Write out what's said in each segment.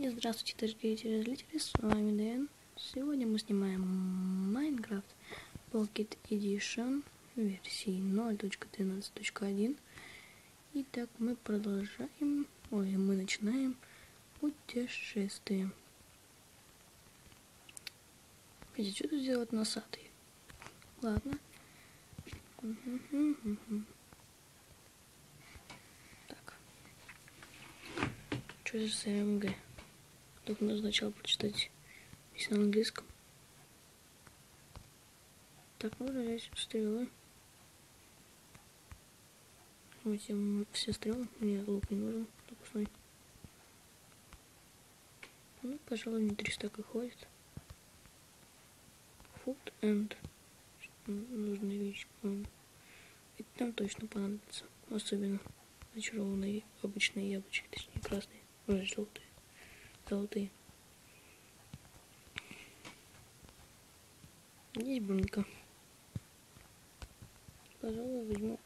И здравствуйте, дорогие телезрители, с вами Дэн. Сегодня мы снимаем Minecraft Pocket Edition версии 0.13.1. Итак, мы продолжаем, мы начинаем путешествие. Хотите что-то сделать носатый? Ладно. Так. Что это за МГ? Только нужно сначала прочитать если на английском. Так, нужно взять стрелы. Возьмем все стрелы. Мне лук не нужен. Допустим. Ну, пожалуй, мне 3 стака хватит. Food and нужные вещи, по-моему. Это нам точно понадобится. Особенно зачарованные обычные яблочки, точнее красные, уже желтые, золотые. Здесь бронька. Пожалуй, возьму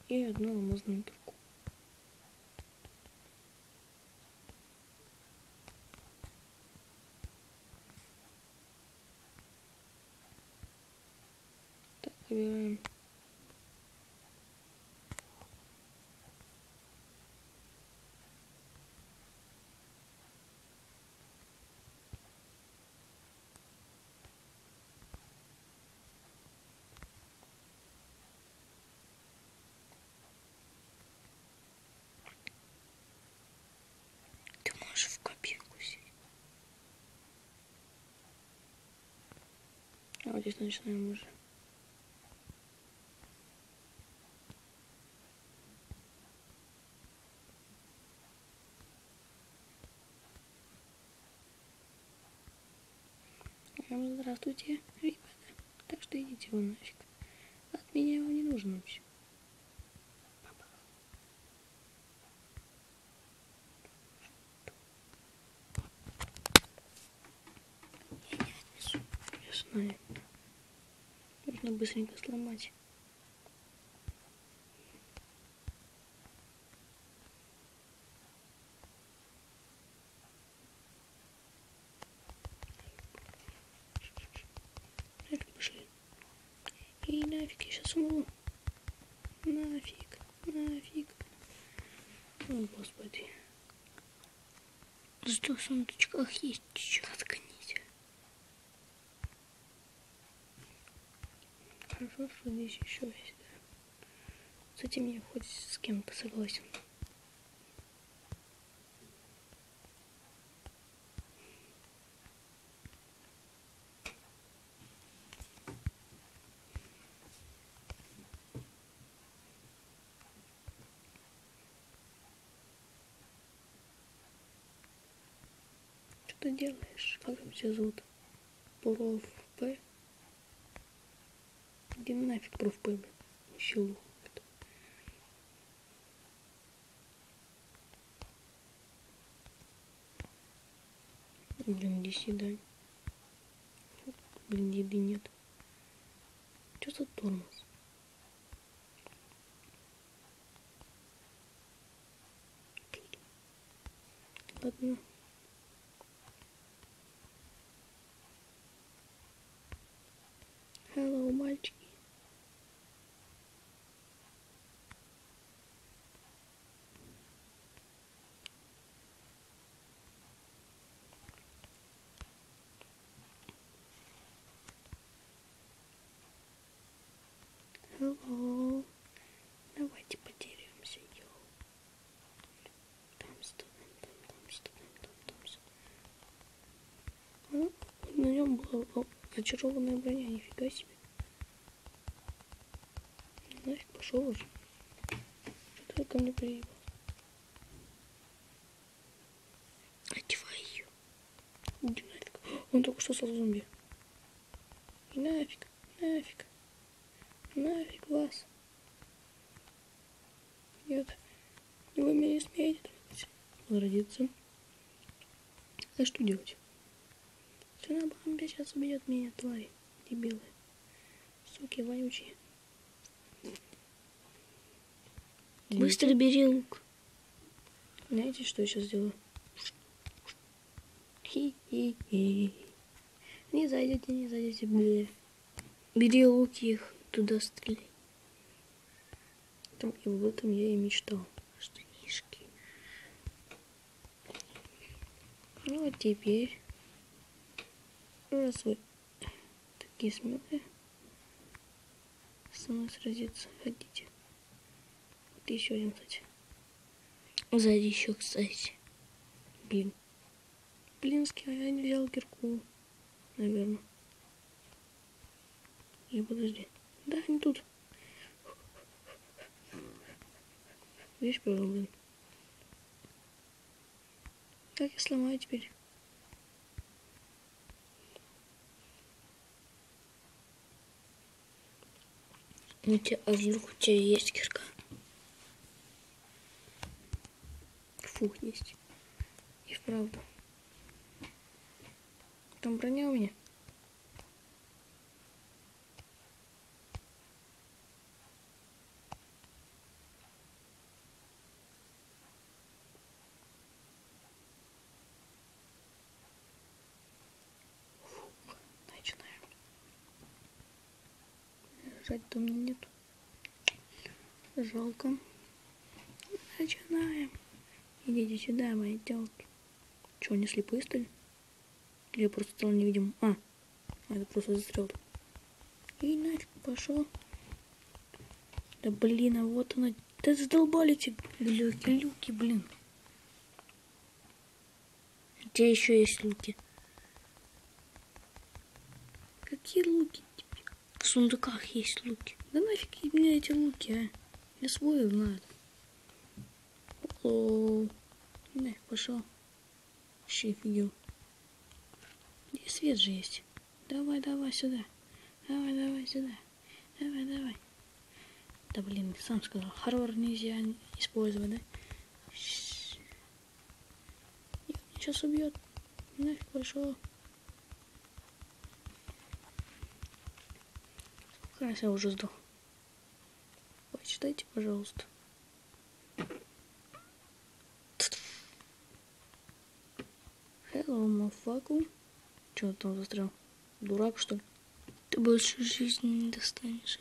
и одну алмазную турку. Так, выбираем. Ты можешь в копилку сесть. А вот здесь начинаем уже. Здравствуйте, ребята. Так что идите вы нафиг. От меня вам не нужно вообще. Я не отнесу. Я знаю. Нужно быстренько сломать. Пошли. И нафиг, я сейчас умру. Нафиг. О, господи. Что в сундучках есть? Чего отгоните? Хорошо, что здесь еще есть. Да. С этим я хоть с кем-то согласен. Что ты делаешь? Как там тебя зовут? Проф П? Иди нафиг, проф П, блин. Щелу. Блин, здесь еда. Блин, еды нет. Что за тормоз? Ладно. Hello, мальчики. Hello. Давайте потеряемся, йоу. Там. Ну, на нем была зачарованная броня, нифига себе. Нафиг пошел уже. Что ты ко мне приехал? Одевай ее. Иди нафиг. Он только что стал зомби. И нафиг. Нафиг вас. Нет. Вы меня не смеете трогать. Возродиться. А что делать? Все на бомбе сейчас убьет меня, твари. Дебилы. Суки вонючие. Быстро бери лук. Знаете, что я сейчас сделаю? Хи-хи-хи. Не зайдете, бля. Бери луки, их туда стреляй. Там, и об этом я и мечтал. Штанишки. Ну вот теперь, раз вы такие смелые, со мной сразиться хотите. Вот еще один, кстати. Сзади еще, кстати. Блин. Блинский, а я не взял кирку. Наверное. Или подожди. Да, не тут. Видишь, блин. Как я сломаю теперь? А вдруг у тебя есть кирка? Фух, есть. И вправду. Там броня у меня. Фух, начинаем. Жать-то у меня нету. Жалко. Начинаем. Идите сюда, мои телки. Че, они слепые, что ли? Или я просто стал невидимым? Это просто застрял. И нафиг пошел. Да блин, а вот она. Да задолбали эти люки, блин. Где еще есть луки? Какие луки? В сундуках есть луки. Да нафиг мне эти луки, а? Я свой знаю. О, нафиг пошел. Вообще офигел. И свет же есть. Давай сюда. Давай сюда. Давай. Да блин, сам сказал. Хоррор нельзя использовать, да? Сейчас убьет. Нафиг пошел. Сколько раз я уже сдох? Почитайте, пожалуйста. Hello, motherfucker. Чего ты там застрял? Дурак, что ли? Ты больше жизни не достанешь.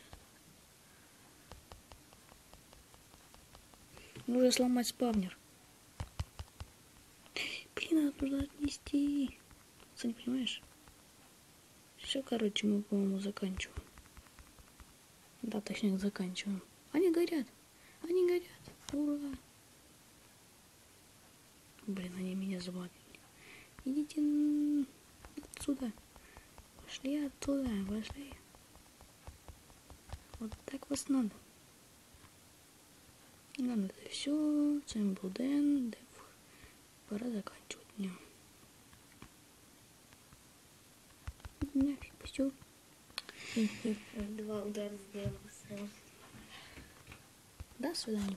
Нужно сломать спавнер. Блин, надо нужно отнести. Ты не понимаешь? Все, короче, мы, по-моему, заканчиваем. Да, точнее, заканчиваем. Они горят. Ура. Блин, они меня забанили. Идите отсюда. Пошли оттуда, пошли. Вот так вас надо. Ладно, это все. С вами был Дэн. Пора заканчивать днем. Нафиг, пустил. 2 удара сделал. До свидания.